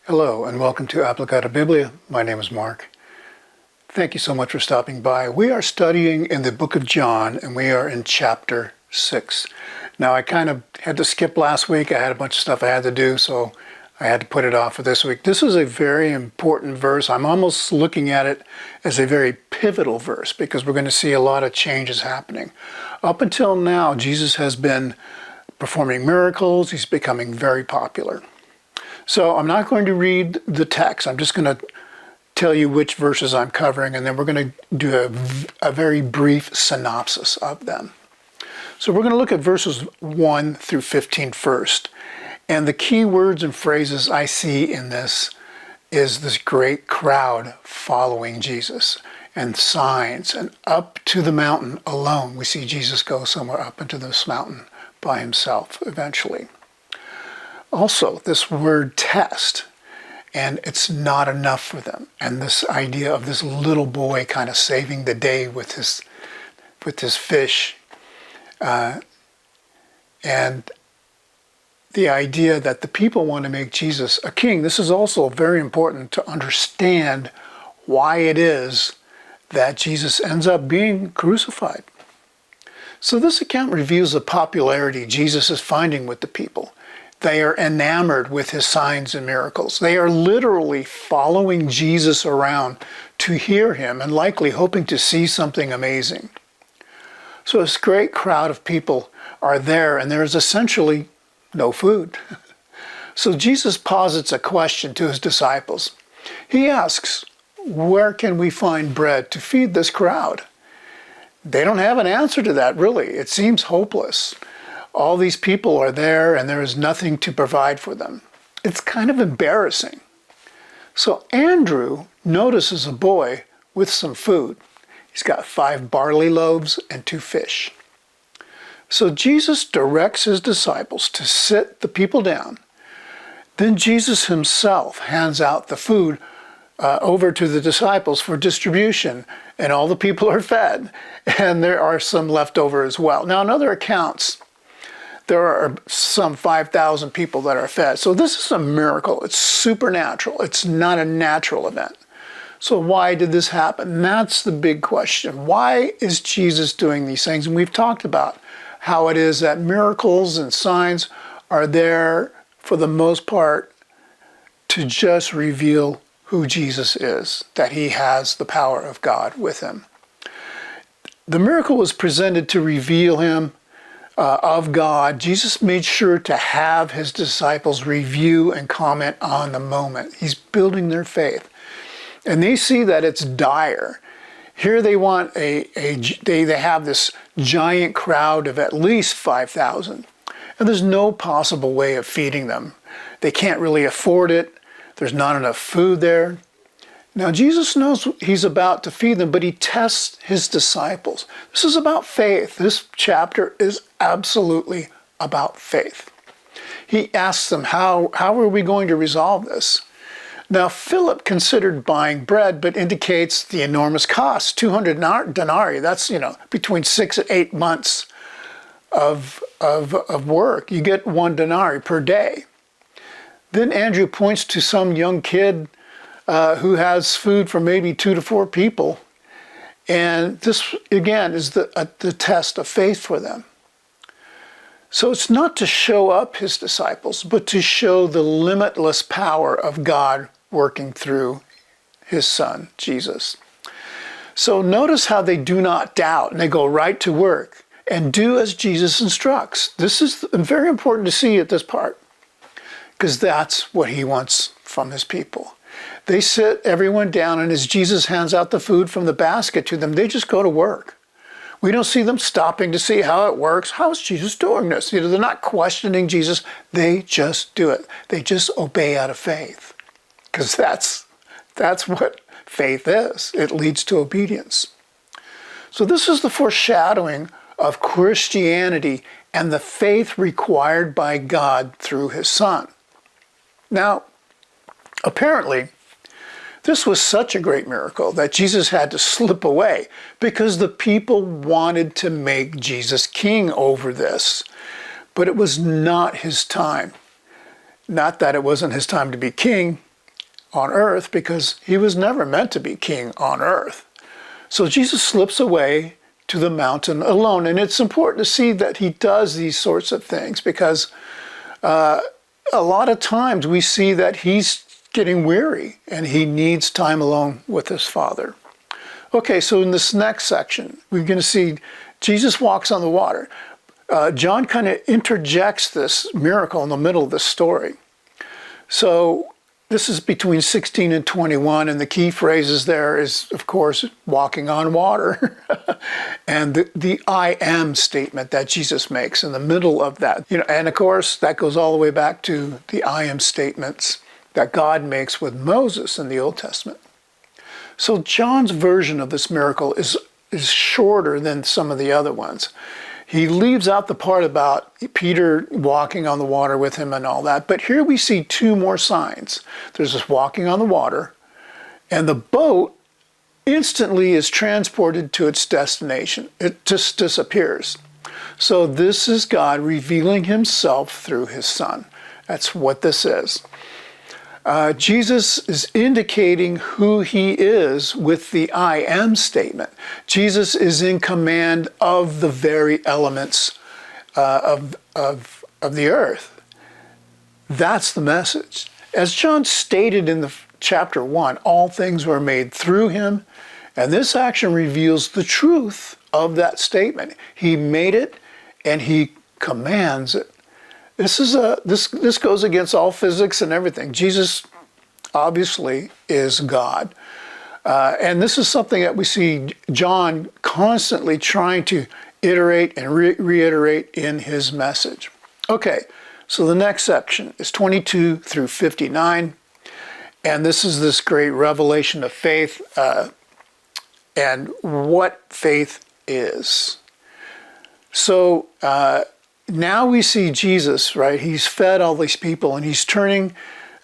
Hello and welcome to Applicata Biblia. My name is Mark. Thank you so much for stopping by. We are studying in the book of John and we are in chapter 6. Now I kind of had to skip last week. I had a bunch of stuff I had to do, so I had to put it off for this week. This is a very important verse. I'm almost looking at it as a very pivotal verse because we're going to see a lot of changes happening. Up until now, Jesus has been performing miracles. He's becoming very popular. So I'm not going to read the text. I'm just going to tell you which verses I'm covering, and then we're going to do a very brief synopsis of them. So we're going to look at verses 1 through 15 first. And the key words and phrases I see in this is this great crowd following Jesus and signs. And up to the mountain alone, we see Jesus go somewhere up into this mountain by himself eventually. Also, this word test, and it's not enough for them. And this idea of this little boy kind of saving the day with his fish. And the idea that the people want to make Jesus a king. This is also very important to understand why it is that Jesus ends up being crucified. So this account reveals the popularity Jesus is finding with the people. They are enamored with his signs and miracles. They are literally following Jesus around to hear him and likely hoping to see something amazing. So this great crowd of people are there and there is essentially no food. So Jesus posits a question to his disciples. He asks, where can we find bread to feed this crowd? They don't have an answer to that, really. It seems hopeless. All these people are there and there is nothing to provide for them. It's kind of embarrassing. So Andrew notices a boy with some food. He's got 5 barley loaves and 2 fish. So Jesus directs his disciples to sit the people down. Then Jesus himself hands out the food over to the disciples for distribution, and all the people are fed, and there are some left over as well. Now, in other accounts, there are some 5,000 people that are fed. So this is a miracle. It's supernatural. It's not a natural event. So why did this happen? That's the big question. Why is Jesus doing these things? And we've talked about how it is that miracles and signs are there for the most part to just reveal who Jesus is, that he has the power of God with him. The miracle was presented to reveal him of God. Jesus made sure to have his disciples review and comment on the moment. He's building their faith. And they see that it's dire. Here they want they have this giant crowd of at least 5,000. And there's no possible way of feeding them. They can't really afford it. There's not enough food there. Now, Jesus knows he's about to feed them, but he tests his disciples. This is about faith. This chapter is absolutely about faith. He asks them, how are we going to resolve this? Now, Philip considered buying bread, but indicates the enormous cost, 200 denarii. That's, between 6 and 8 months of work. You get 1 denarii per day. Then Andrew points to some young kid who has food for maybe 2 to 4 people. And this, again, is the test of faith for them. So it's not to show up his disciples, but to show the limitless power of God working through his son, Jesus. So notice how they do not doubt, and they go right to work and do as Jesus instructs. This is very important to see at this part, because that's what he wants from his people. They sit everyone down, and as Jesus hands out the food from the basket to them, they just go to work. We don't see them stopping to see how it works. How is Jesus doing this? They're not questioning Jesus. They just do it. They just obey out of faith, because that's what faith is. It leads to obedience. So this is the foreshadowing of Christianity and the faith required by God through his Son. Now, apparently, this was such a great miracle that Jesus had to slip away because the people wanted to make Jesus king over this. But it was not his time. Not that it wasn't his time to be king, on earth because he was never meant to be king on earth. So Jesus slips away to the mountain alone. And it's important to see that he does these sorts of things because a lot of times we see that he's getting weary and he needs time alone with his Father. Okay, so in this next section, we're going to see Jesus walks on the water. John kind of interjects this miracle in the middle of the story. So this is between 16 and 21, and the key phrases there is, of course, walking on water, and the I am statement that Jesus makes in the middle of that. And of course, that goes all the way back to the I am statements that God makes with Moses in the Old Testament. So John's version of this miracle is shorter than some of the other ones. He leaves out the part about Peter walking on the water with him and all that. But here we see two more signs. There's this walking on the water, and the boat instantly is transported to its destination. It just disappears. So this is God revealing himself through his Son. That's what this is. Jesus is indicating who he is with the I am statement. Jesus is in command of the very elements of the earth. That's the message. As John stated in the chapter 1, all things were made through him, and this action reveals the truth of that statement. He made it and he commands it. This goes against all physics and everything. Jesus obviously is God. And this is something that we see John constantly trying to iterate and reiterate in his message. Okay, so the next section is 22 through 59. And this is this great revelation of faith and what faith is. So now we see Jesus, right? He's fed all these people, and he's turning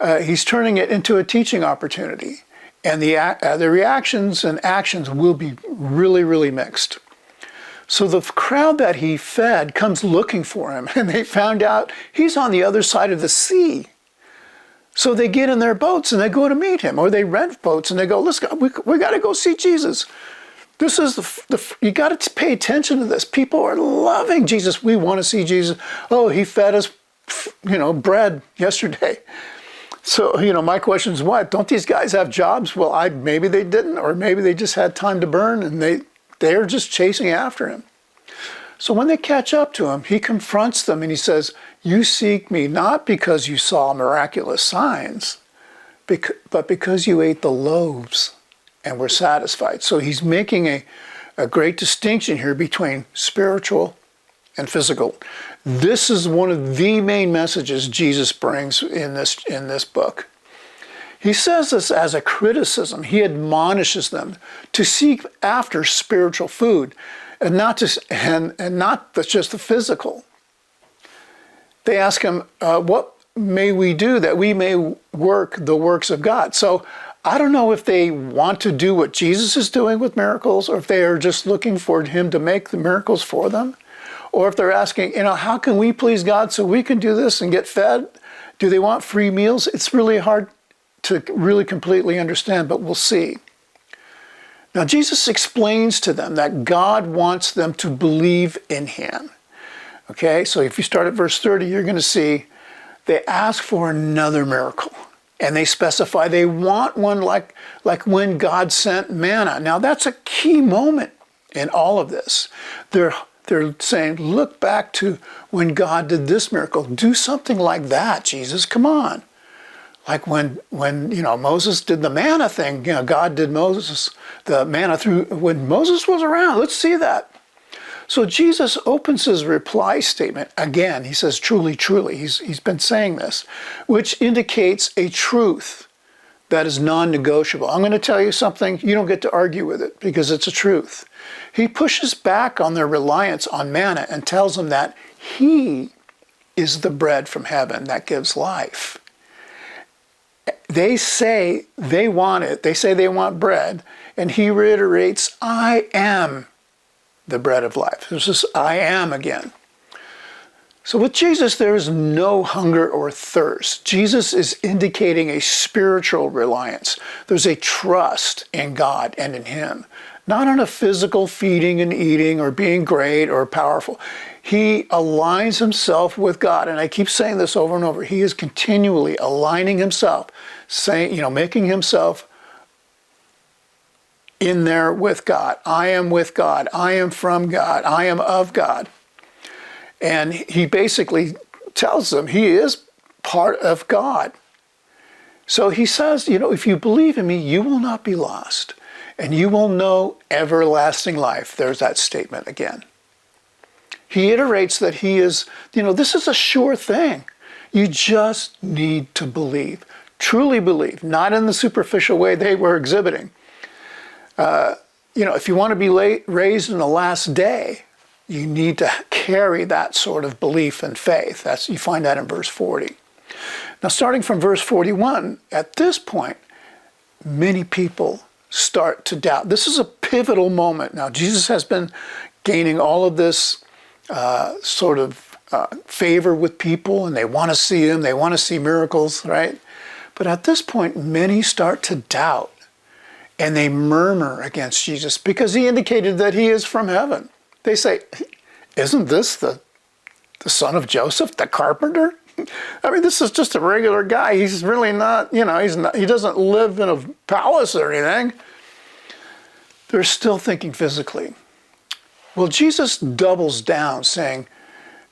it into a teaching opportunity. And the reactions and actions will be really, really mixed. So the crowd that he fed comes looking for him, and they found out he's on the other side of the sea. So they get in their boats and they go to meet him, or they rent boats and they go, let's go, we got to go see Jesus. This is you got to pay attention to this. People are loving Jesus. We want to see Jesus. Oh, he fed us, bread yesterday. So, my question is what? Don't these guys have jobs? Well, maybe they didn't, or maybe they just had time to burn and they're just chasing after him. So when they catch up to him, he confronts them and he says, you seek me not because you saw miraculous signs, but because you ate the loaves and were satisfied. So he's making a great distinction here between spiritual and physical. This is one of the main messages Jesus brings in this book. He says this as a criticism. He admonishes them to seek after spiritual food and not just the physical. They ask him, what may we do that we may work the works of God? So I don't know if they want to do what Jesus is doing with miracles, or if they are just looking for him to make the miracles for them, or if they're asking, how can we please God so we can do this and get fed? Do they want free meals? It's really hard to really completely understand, but we'll see. Now, Jesus explains to them that God wants them to believe in him. Okay, so if you start at verse 30, you're going to see they ask for another miracle. And they specify they want one like when God sent manna. Now that's a key moment in all of this. They're saying, look back to when God did this miracle. Do something like that, Jesus. Come on. Like when Moses did the manna thing. God did Moses the manna through when Moses was around. Let's see that. So Jesus opens his reply statement again. He says, truly, truly. He's been saying this, which indicates a truth that is non-negotiable. I'm going to tell you something. You don't get to argue with it because it's a truth. He pushes back on their reliance on manna and tells them that he is the bread from heaven that gives life. They say they want it. They say they want bread. And he reiterates, I am the bread of life. This is I am again. So with Jesus, there is no hunger or thirst. Jesus is indicating a spiritual reliance. There's a trust in God and in him, not on a physical feeding and eating or being great or powerful. He aligns himself with God. And I keep saying this over and over. He is continually aligning himself, saying, making himself in there with God. I am with God. I am from God. I am of God. And he basically tells them he is part of God. So he says, if you believe in me, you will not be lost. And you will know everlasting life. There's that statement again. He iterates that he is, this is a sure thing. You just need to believe. Truly believe. Not in the superficial way they were exhibiting. If you want to be raised in the last day, you need to carry that sort of belief and faith. You find that in verse 40. Now, starting from verse 41, at this point, many people start to doubt. This is a pivotal moment. Now, Jesus has been gaining all of this favor with people, and they want to see him. They want to see miracles, right? But at this point, many start to doubt, and they murmur against Jesus because he indicated that he is from heaven. They say, isn't this the son of Joseph, the carpenter? I mean, this is just a regular guy. He's really not, he doesn't live in a palace or anything. They're still thinking physically. Well, Jesus doubles down saying,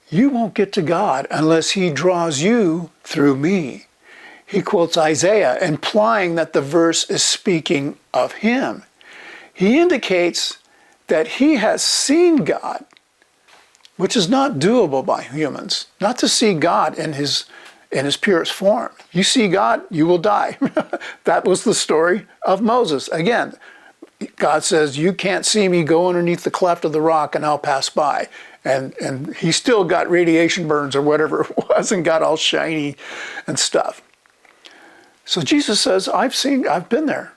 you won't get to God unless he draws you through me. He quotes Isaiah, implying that the verse is speaking of him. He indicates that he has seen God, which is not doable by humans. Not to see God in his purest form. You see God, you will die. That was the story of Moses. Again, God says, you can't see me, go underneath the cleft of the rock and I'll pass by. And he still got radiation burns or whatever it was and got all shiny and stuff. So Jesus says, I've been there.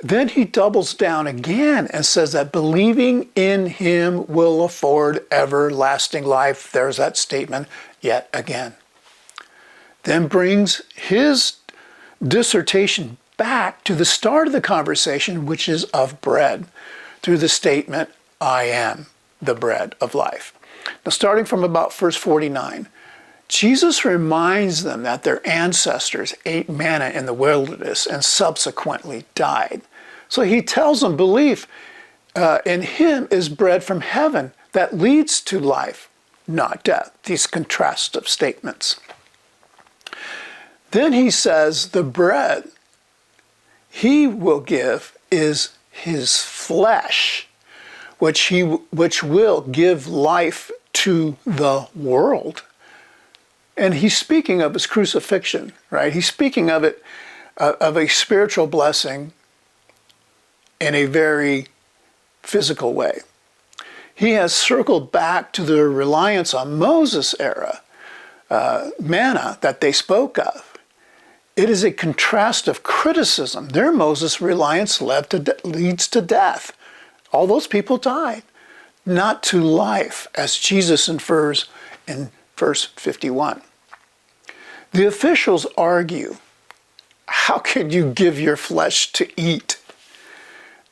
Then he doubles down again and says that believing in him will afford everlasting life. There's that statement yet again. Then brings his dissertation back to the start of the conversation, which is of bread, through the statement, I am the bread of life. Now, starting from about verse 49, Jesus reminds them that their ancestors ate manna in the wilderness and subsequently died. So he tells them belief in him is bread from heaven that leads to life, not death. These contrastive statements. Then he says the bread he will give is his flesh, which will give life to the world. And he's speaking of his crucifixion, right? He's speaking of it, of a spiritual blessing in a very physical way. He has circled back to the reliance on Moses' era manna that they spoke of. It is a contrast of criticism. Their Moses reliance leads to death. All those people died, not to life, as Jesus infers in verse 51. The officials argue, how can you give your flesh to eat?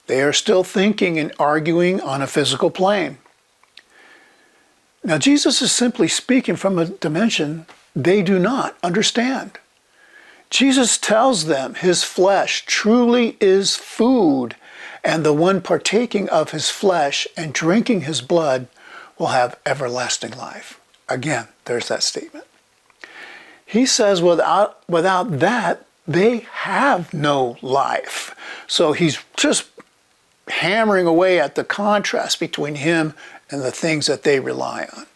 They are still thinking and arguing on a physical plane. Now, Jesus is simply speaking from a dimension they do not understand. Jesus tells them his flesh truly is food, and the one partaking of his flesh and drinking his blood will have everlasting life. Again, there's that statement. He says without that, they have no life. So he's just hammering away at the contrast between him and the things that they rely on.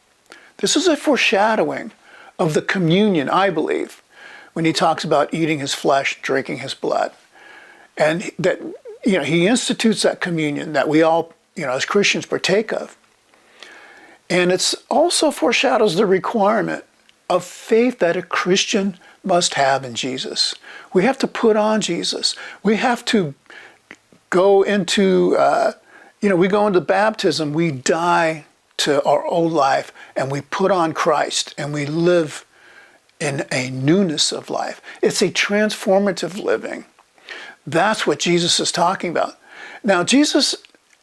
This is a foreshadowing of the communion, I believe, when he talks about eating his flesh, drinking his blood. And that, he institutes that communion that we all, as Christians partake of. And it's also foreshadows the requirement of faith that a Christian must have in Jesus. We have to put on Jesus. We have to go into, we go into baptism. We die to our old life and we put on Christ and we live in a newness of life. It's a transformative living. That's what Jesus is talking about. Now, Jesus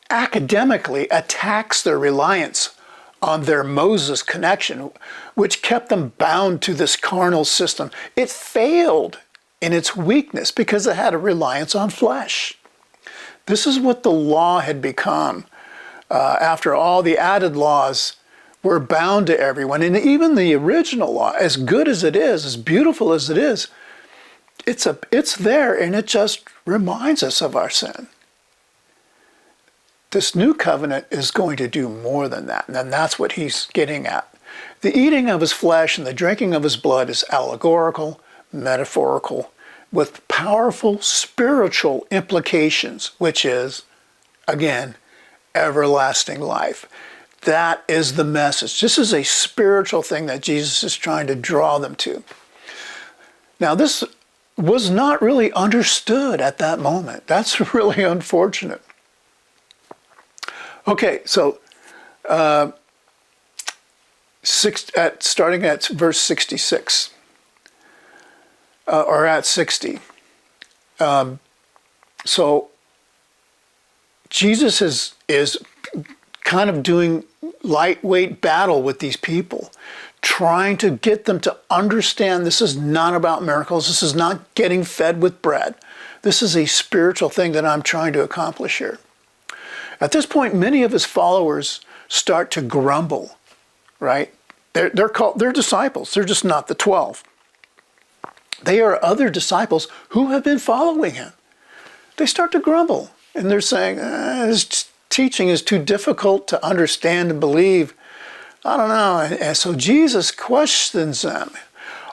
academically attacks their reliance on their Moses connection, which kept them bound to this carnal system. It failed in its weakness because it had a reliance on flesh. This is what the law had become. After all the added laws were bound to everyone, and even the original law, as good as it is, as beautiful as it is, it's there, and it just reminds us of our sin. This new covenant is going to do more than that, and that's what he's getting at. The eating of his flesh and the drinking of his blood is allegorical, metaphorical, with powerful spiritual implications, which is, again, everlasting life. That is the message. This is a spiritual thing that Jesus is trying to draw them to. Now, this was not really understood at that moment. That's really unfortunate. Okay, so starting at verse 66, or at 60. So Jesus is kind of doing lightweight battle with these people, trying to get them to understand this is not about miracles. This is not getting fed with bread. This is a spiritual thing that I'm trying to accomplish here. At this point, many of his followers start to grumble, right? They're disciples. They're just not the 12. They are other disciples who have been following him. They start to grumble, and they're saying, his teaching is too difficult to understand and believe. I don't know. And so Jesus questions them.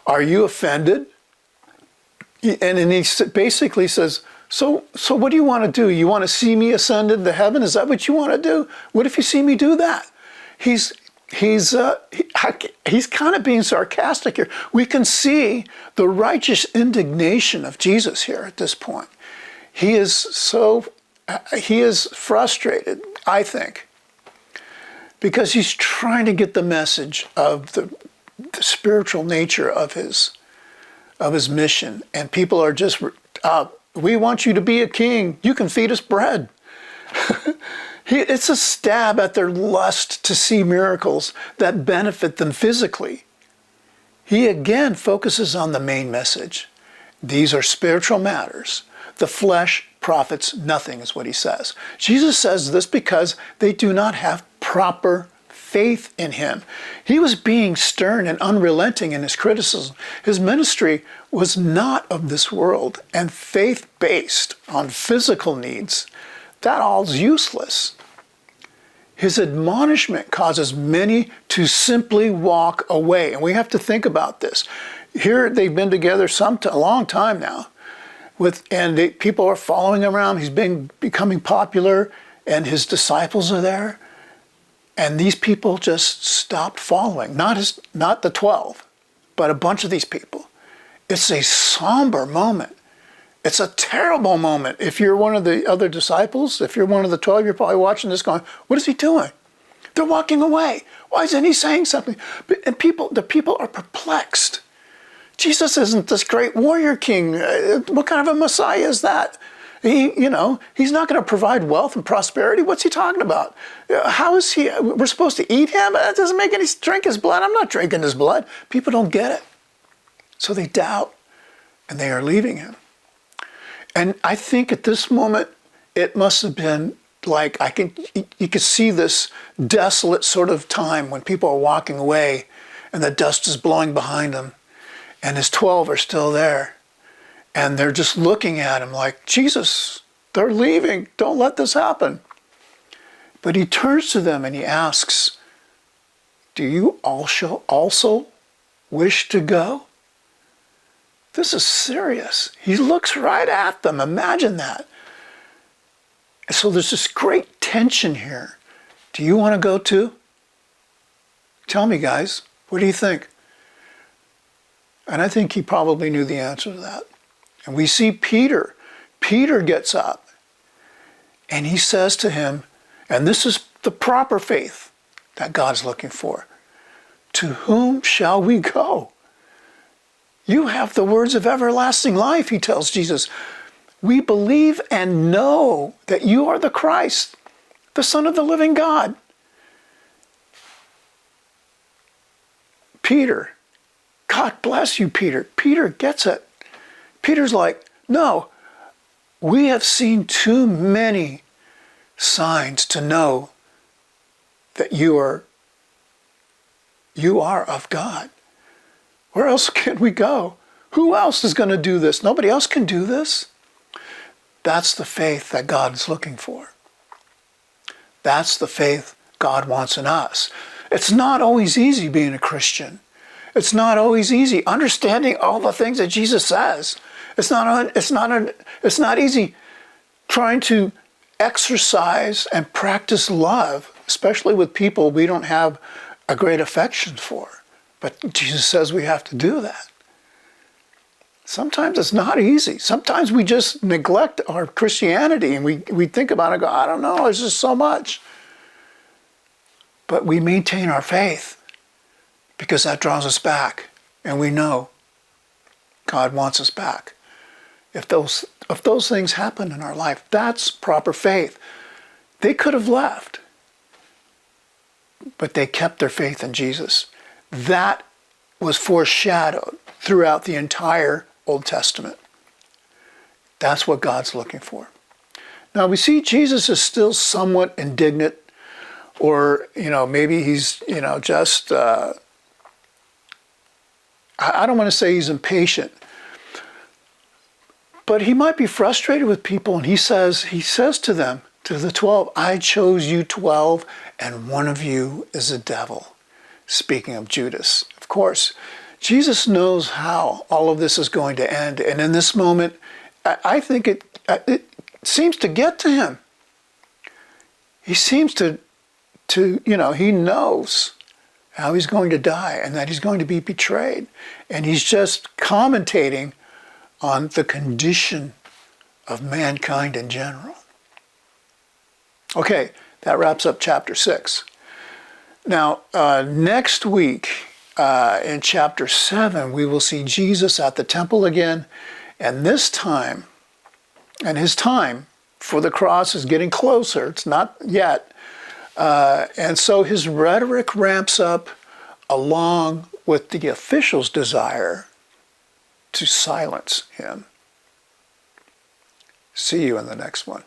Are you offended? And he basically says, so what do you want to do? You want to see me ascend into heaven? Is that what you want to do? What if you see me do that? He's kind of being sarcastic here. We can see the righteous indignation of Jesus here at this point. He is frustrated, I think, because he's trying to get the message of the spiritual nature of his mission, and people are just, we want you to be a king. You can feed us bread. It's a stab at their lust to see miracles that benefit them physically. He again focuses on the main message. These are spiritual matters. The flesh profits nothing, is what he says. Jesus says this because they do not have proper faith in him. He was being stern and unrelenting in his criticism. His ministry was not of this world, and faith based on physical needs, that all's useless. His admonishment causes many to simply walk away. And we have to think about this. Here they've been together a long time now, people are following him around. He's becoming popular, and his disciples are there. And these people just stopped following. Not the 12, but a bunch of these people. It's a somber moment. It's a terrible moment. If you're one of the other disciples, if you're one of the 12, you're probably watching this going, what is he doing? They're walking away. Why isn't he saying something? And the people are perplexed. Jesus isn't this great warrior king. What kind of a Messiah is that? He's not going to provide wealth and prosperity. What's he talking about? How is he? We're supposed to eat him? That doesn't make any, drink his blood. I'm not drinking his blood. People don't get it. So they doubt, and they are leaving him. And I think at this moment, it must have been like, you could see this desolate sort of time when people are walking away and the dust is blowing behind them, and his 12 are still there. And they're just looking at him like, Jesus, they're leaving. Don't let this happen. But he turns to them and he asks, do you also wish to go? This is serious. He looks right at them. Imagine that. And so there's this great tension here. Do you want to go too? Tell me, guys. What do you think? And I think he probably knew the answer to that. And we see Peter. Peter gets up and he says to him, and this is the proper faith that God's looking for. To whom shall we go? You have the words of everlasting life, he tells Jesus. We believe and know that you are the Christ, the Son of the living God. Peter, God bless you, Peter. Peter gets it. Peter's like, no, we have seen too many signs to know that you are of God. Where else can we go? Who else is going to do this? Nobody else can do this. That's the faith that God is looking for. That's the faith God wants in us. It's not always easy being a Christian. It's not always easy understanding all the things that Jesus says. It's not easy trying to exercise and practice love, especially with people we don't have a great affection for. But Jesus says we have to do that. Sometimes it's not easy. Sometimes we just neglect our Christianity and we think about it and go, I don't know, there's just so much. But we maintain our faith because that draws us back. And we know God wants us back. If those things happen in our life, that's proper faith. They could have left, but they kept their faith in Jesus. That was foreshadowed throughout the entire Old Testament. That's what God's looking for. Now we see Jesus is still somewhat indignant, or maybe he's just I don't want to say he's impatient, but he might be frustrated with people, and he says to them, to the 12, I chose you 12, and one of you is a devil. Speaking of Judas, of course, Jesus knows how all of this is going to end, and in this moment, I think it seems to get to him. He seems to he knows how he's going to die and that he's going to be betrayed, and he's just commentating on the condition of mankind in general. Okay, that wraps up chapter 6. Now, next week, in chapter 7, we will see Jesus at the temple again, and this time, and his time for the cross is getting closer. It's not yet. And so his rhetoric ramps up along with the officials' desire to silence him. See you in the next one.